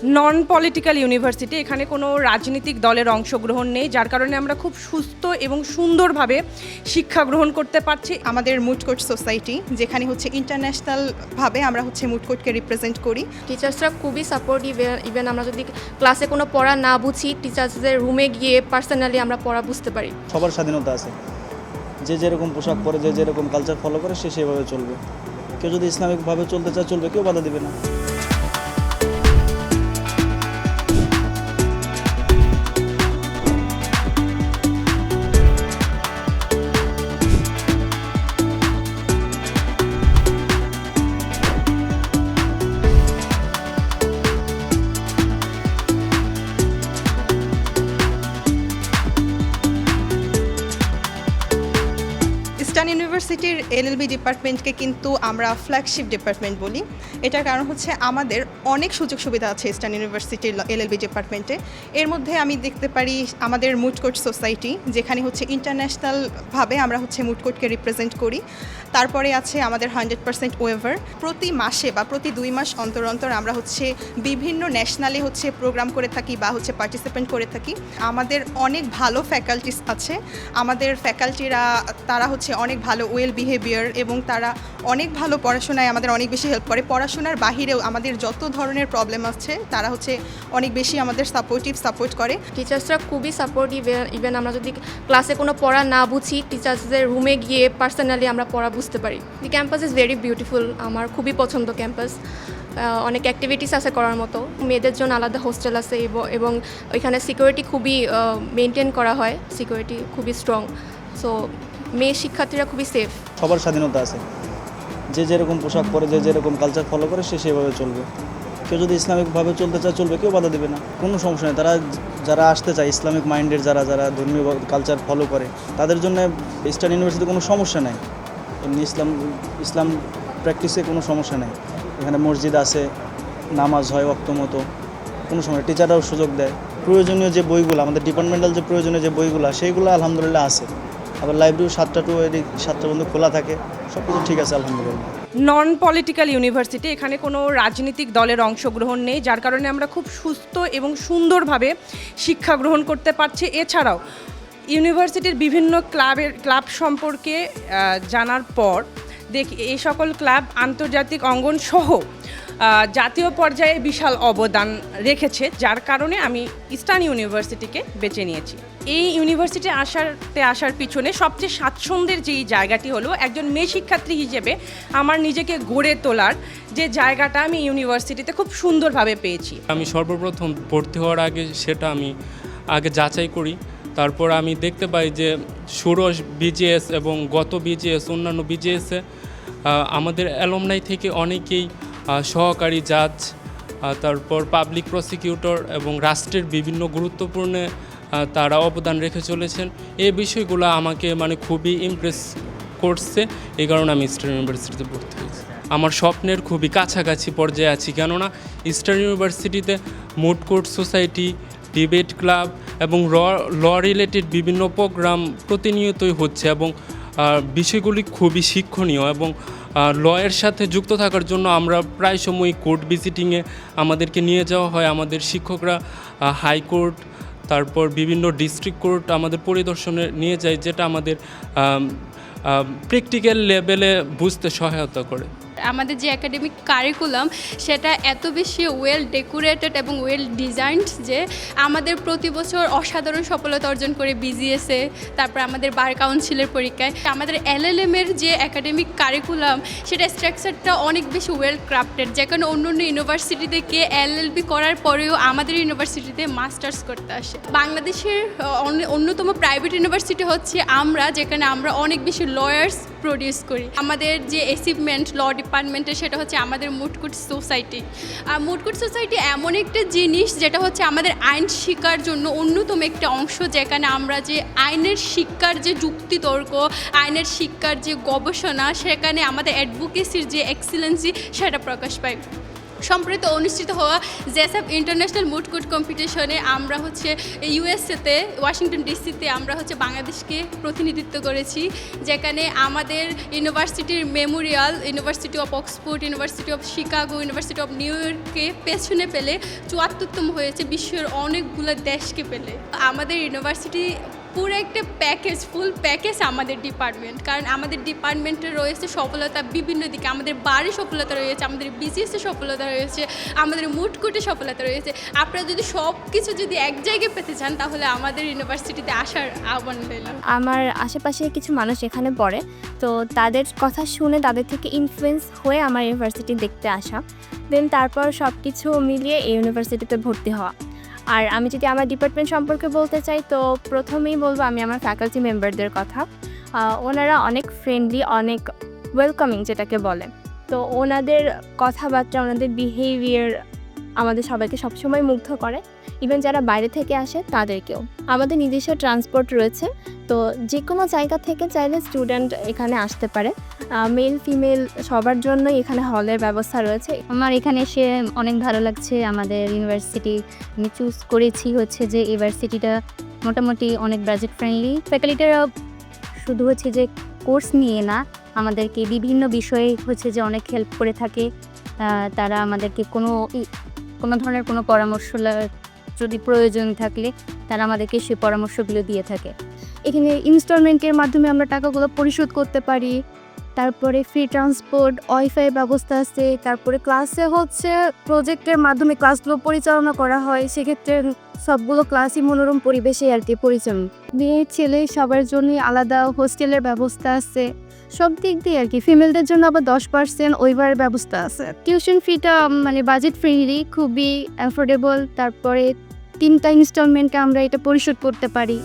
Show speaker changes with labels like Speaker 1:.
Speaker 1: Non political university, এখানে কোনো রাজনৈতিক দলের অংশগ্রহণ নেই, যার কারণে আমরা খুব সুস্থ এবং সুন্দরভাবে শিক্ষা গ্রহণ করতে পারছি।
Speaker 2: আমাদের মুড কোর্ট সোসাইটি, যেখানে ইন্টারন্যাশনালভাবে আমরা মুড কোর্টকে রিপ্রেজেন্ট করি।
Speaker 3: টিচার্সরা খুবই সাপোর্টিভ। ইভেন আমরা যদি ক্লাসে কোনো পড়া না বুঝি, টিচার্সদের রুমে গিয়ে পার্সোনালি আমরা পড়া বুঝতে পারি।
Speaker 4: সবার স্বাধীনতা আছে, যে যেরকম পোশাক পরে, যে যেরকম কালচার ফলো করে সে সেভাবে চলবে। কেউ যদি ইসলামিকভাবে চলতে চায় চলবে, কেউ বাধা দেবে না।
Speaker 2: ইস্টার্ন ইউনিভার্সিটির এলএলবি ডিপার্টমেন্টকে কিন্তু আমরা ফ্ল্যাগশিপ ডিপার্টমেন্ট বলি। এটার কারণ আমাদের অনেক সুযোগ সুবিধা আছে ইস্টার্ন ইউনিভার্সিটির এলএলবি ডিপার্টমেন্টে। এর মধ্যে আমি দেখতে পারি আমাদের মুড কোর্ট সোসাইটি, যেখানে ইন্টারন্যাশনালভাবে আমরা মুড কোর্টকে রিপ্রেজেন্ট করি। তারপরে আছে আমাদের 100% ওয়েভার। প্রতি মাসে বা প্রতি 2 মাস অন্তর অন্তর আমরা বিভিন্ন ন্যাশনালে প্রোগ্রাম করে থাকি বা পার্টিসিপেন্ট করে থাকি। আমাদের অনেক ভালো ফ্যাকাল্টিস আছে। আমাদের ফ্যাকাল্টিরা তারা অনেক ভালো ওয়েল বিহেভিয়ার, এবং তারা অনেক ভালো পড়াশোনায় আমাদের অনেক বেশি হেল্প করে। পড়াশোনার বাহিরেও আমাদের যত ধরনের প্রবলেম আছে তারা অনেক বেশি আমাদের সাপোর্ট করে।
Speaker 3: টিচার্সরা খুবই সাপোর্টিভ। ইভেন আমরা যদি ক্লাসে কোনো পড়া না বুঝি, টিচার্সদের রুমে গিয়ে পার্সোনালি আমরা পড়া বুঝতে পারি। দি ক্যাম্পাস ইজ ভেরি বিউটিফুল। আমার খুবই পছন্দ ক্যাম্পাস। অনেক অ্যাক্টিভিটিস আছে করার মতো। মেয়েদের জন্য আলাদা হোস্টেল আছে, এবং ওইখানে সিকিউরিটি খুবই মেনটেন করা হয়। সিকিউরিটি খুবই স্ট্রং। সো মেয়ে শিক্ষার্থীরা খুবই সেফ।
Speaker 4: সবার স্বাধীনতা আছে, যে যেরকম পোশাক পরে, যে যেরকম কালচার ফলো করে সে সেভাবে চলবে। কেউ যদি ইসলামিকভাবে চলতে চায় চলবে, কেউ বাধা দেবে না। কোনো সমস্যা নেই। যারা আসতে চায়, ইসলামিক মাইন্ডের যারা ধর্মীয় কালচার ফলো করে, তাদের জন্য ইস্টার্ন ইউনিভার্সিটিতে কোনো সমস্যা নেই। এমনি ইসলাম প্র্যাকটিসে কোনো সমস্যা নেই। এখানে মসজিদ আছে, নামাজ হয় ওয়াক্ত মতো, কোনো সময় টিচাররাও সুযোগ দেয়। প্রয়োজনীয় যে বইগুলো, আমাদের ডিপার্টমেন্টাল যে প্রয়োজনীয় যে বইগুলো, সেইগুলো আলহামদুলিল্লাহ আছে। আবার লাইব্রেরি 7টা টু 7টা পর্যন্ত খোলা থাকে। সব কিছু ঠিক আছে আলহামদুলিল্লাহ।
Speaker 1: নন পলিটিক্যাল ইউনিভার্সিটি, এখানে কোনো রাজনৈতিক দলের অংশগ্রহণ নেই, যার কারণে আমরা খুব সুস্থ এবং সুন্দরভাবে শিক্ষা গ্রহণ করতে পারছি। এছাড়াও ইউনিভার্সিটির বিভিন্ন ক্লাব সম্পর্কে জানার পর দেখি এই সকল ক্লাব আন্তর্জাতিক অঙ্গন সহ জাতীয় পর্যায়ে বিশাল অবদান রেখেছে, যার কারণে আমি ইস্টার্ন ইউনিভার্সিটিকে বেছে নিয়েছি। এই ইউনিভার্সিটি আসার পিছনে সবচেয়ে স্বাচ্ছন্দ্যের যেই জায়গাটি হলো, একজন মেয়ে শিক্ষার্থী হিসেবে আমার নিজেকে গড়ে তোলার যে জায়গাটা আমি ইউনিভার্সিটিতে খুব সুন্দরভাবে পেয়েছি।
Speaker 5: আমি সর্বপ্রথম ভর্তি হওয়ার আগে সেটা আমি আগে যাচাই করি। তারপর আমি দেখতে পাই যে ষোড়শ বিজিএস এবং গত বিজিএস, অন্যান্য বিজিএসে আমাদের অ্যালমনাই থেকে অনেকেই সহকারী জাজ, তারপর পাবলিক প্রসিকিউটর এবং রাষ্ট্রের বিভিন্ন গুরুত্বপূর্ণ তারা অবদান রেখে চলেছেন। এই বিষয়গুলো আমাকে খুবই ইমপ্রেস করছে। এই কারণে আমি ইস্টার্ন ইউনিভার্সিটিতে ভর্তি হয়েছি। আমার স্বপ্নের খুবই কাছাকাছি পর্যায়ে আছি, কেননা ইস্টার্ন ইউনিভার্সিটিতে moot court society, debate club এবং ল রিলেটেড বিভিন্ন প্রোগ্রাম প্রতিনিয়তই হচ্ছে, এবং বিষয়গুলি খুবই শিক্ষণীয়। এবং লয়ের সাথে যুক্ত থাকার জন্য আমরা প্রায় সময়ই কোর্ট ভিজিটিংয়ে আমাদেরকে নিয়ে যাওয়া হয়। আমাদের শিক্ষকরা হাইকোর্ট, তারপর বিভিন্ন ডিস্ট্রিক্ট কোর্ট আমাদের পরিদর্শনে নিয়ে যায়, যেটা আমাদের প্র্যাকটিক্যাল লেভেলে বুঝতে সহায়তা করে।
Speaker 6: আমাদের যে একাডেমিক কারিকুলাম সেটা এত বেশি ওয়েল ডেকোরেটেড এবং ওয়েল ডিজাইনড যে আমাদের প্রতি বছর অসাধারণ সফলতা অর্জন করে বিজিএসে, তারপর আমাদের বার কাউন্সিলের পরীক্ষায়। আমাদের এলএলএমের যে একাডেমিক কারিকুলাম সেটা স্ট্রাকচারটা অনেক বেশি ওয়েল ক্রাফটেড, যে কারণে অন্য অন্য ইউনিভার্সিটি থেকে এলএলবি করার পরেও আমাদের ইউনিভার্সিটিতে মাস্টার্স করতে আসে। বাংলাদেশের অন্যতম প্রাইভেট ইউনিভার্সিটি হচ্ছে আমরা, যেখানে আমরা অনেক বেশি লয়ার্স প্রডিউস করি। আমাদের যে অ্যাচিভমেন্ট ল ডিপার্টমেন্টে সেটা হচ্ছে আমাদের মুড কোর্ট সোসাইটি। আর মুড কোর্ট সোসাইটি এমন একটা জিনিস যেটা আমাদের আইন শিক্ষার জন্য অন্যতম একটা অংশ, যেখানে আমরা যে আইনের শিক্ষার যে যুক্তিতর্ক, আইনের শিক্ষার যে গবেষণা, সেখানে আমাদের অ্যাডভোকেসির যে এক্সিলেন্সি সেটা প্রকাশ পায়। সম্প্রতি অনুষ্ঠিত হওয়া জেসএফ ইন্টারন্যাশনাল মুড কোর্ট কম্পিটিশনে আমরা হচ্ছে ইউএসএতে ওয়াশিংটন ডিসিতে আমরা হচ্ছে বাংলাদেশকে প্রতিনিধিত্ব করেছি, যেখানে আমাদের ইউনিভার্সিটির memorial, university of Oxford, university of Chicago, university of New ইয়র্ককে পেছনে পেলে 74তম হয়েছে বিশ্বের অনেকগুলো দেশকে পেলে। আমাদের ইউনিভার্সিটি পুরো একটা প্যাকেজ, ফুল প্যাকেজ আমাদের ডিপার্টমেন্ট, কারণ আমাদের ডিপার্টমেন্টে রয়েছে সফলতা বিভিন্ন দিকে। আমাদের বাড়ির সফলতা রয়েছে, আমাদের বিসিএসের সফলতা রয়েছে, আমাদের মুড কোর্টের সফলতা রয়েছে। আপনারা যদি সব কিছু যদি এক জায়গায় পেতে চান তাহলে আমাদের ইউনিভার্সিটিতে আসার আহ্বান রইল।
Speaker 7: আমার আশেপাশে কিছু মানুষ এখানে পড়ে, তো তাদের কথা শুনে তাদের থেকে ইনফ্লুয়েন্স হয়ে আমার ইউনিভার্সিটি দেখতে আসা, দেন তারপর সব কিছু মিলিয়ে এই ইউনিভার্সিটিতে ভর্তি হওয়া। আর আমি যদি আমার ডিপার্টমেন্ট সম্পর্কে বলতে চাই তো প্রথমেই বলবো আমি আমার ফ্যাকাল্টি মেম্বারদের কথা। ওনারা অনেক ফ্রেন্ডলি, অনেক ওয়েলকামিং যেটাকে বলে। তো ওনাদের কথাবার্তা, ওনাদের বিহেভিয়ার আমাদের সবাইকে সবসময় মুগ্ধ করে, ইভেন যারা বাইরে থেকে আসে তাদেরকেও। আমাদের নিজস্ব ট্রান্সপোর্ট রয়েছে, তো যে কোনো জায়গা থেকে চাইলে স্টুডেন্ট এখানে আসতে পারে। মেল ফিমেল সবার জন্যই এখানে হলের ব্যবস্থা রয়েছে।
Speaker 8: আমার এখানে এসে অনেক ভালো লাগছে। আমাদের ইউনিভার্সিটি আমি চুজ করেছি হচ্ছে যে ইউনিভার্সিটিটা মোটামুটি অনেক বাজেট ফ্রেন্ডলি। ফ্যাকাল্টিরা শুধু হচ্ছে যে কোর্স নিয়ে না, আমাদেরকে বিভিন্ন বিষয়ে হচ্ছে যে অনেক হেল্প করে থাকে। তারা আমাদেরকে কোনো ধরনের কোনো পরামর্শ যদি প্রয়োজন থাকলে তারা আমাদেরকে সেই পরামর্শগুলো দিয়ে থাকে।
Speaker 7: এখানে ইনস্টলমেন্টের মাধ্যমে আমরা টাকাগুলো পরিশোধ করতে পারি। তারপরে ফ্রি ট্রান্সপোর্ট, ওয়াইফাই ব্যবস্থা আছে। তারপরে ক্লাসে হচ্ছে প্রজেক্টের মাধ্যমে ক্লাসগুলো পরিচালনা করা হয়, সেক্ষেত্রে সবগুলো ক্লাসই মনোরম পরিবেশে আর কি পরিচালনা। মেয়ে ছেলে সবার জন্যই আলাদা হোস্টেলের ব্যবস্থা আছে। সব দিক দিয়ে আর কি ফিমেলদের জন্য আবার 10% ওয়েভারের ব্যবস্থা আছে। টিউশন ফিটা মানে বাজেট ফ্রেন্ডলি, খুবই অ্যাফোর্ডেবল। তারপরে 3টা ইনস্টলমেন্টে আমরা এটা পরিশোধ করতে পারি।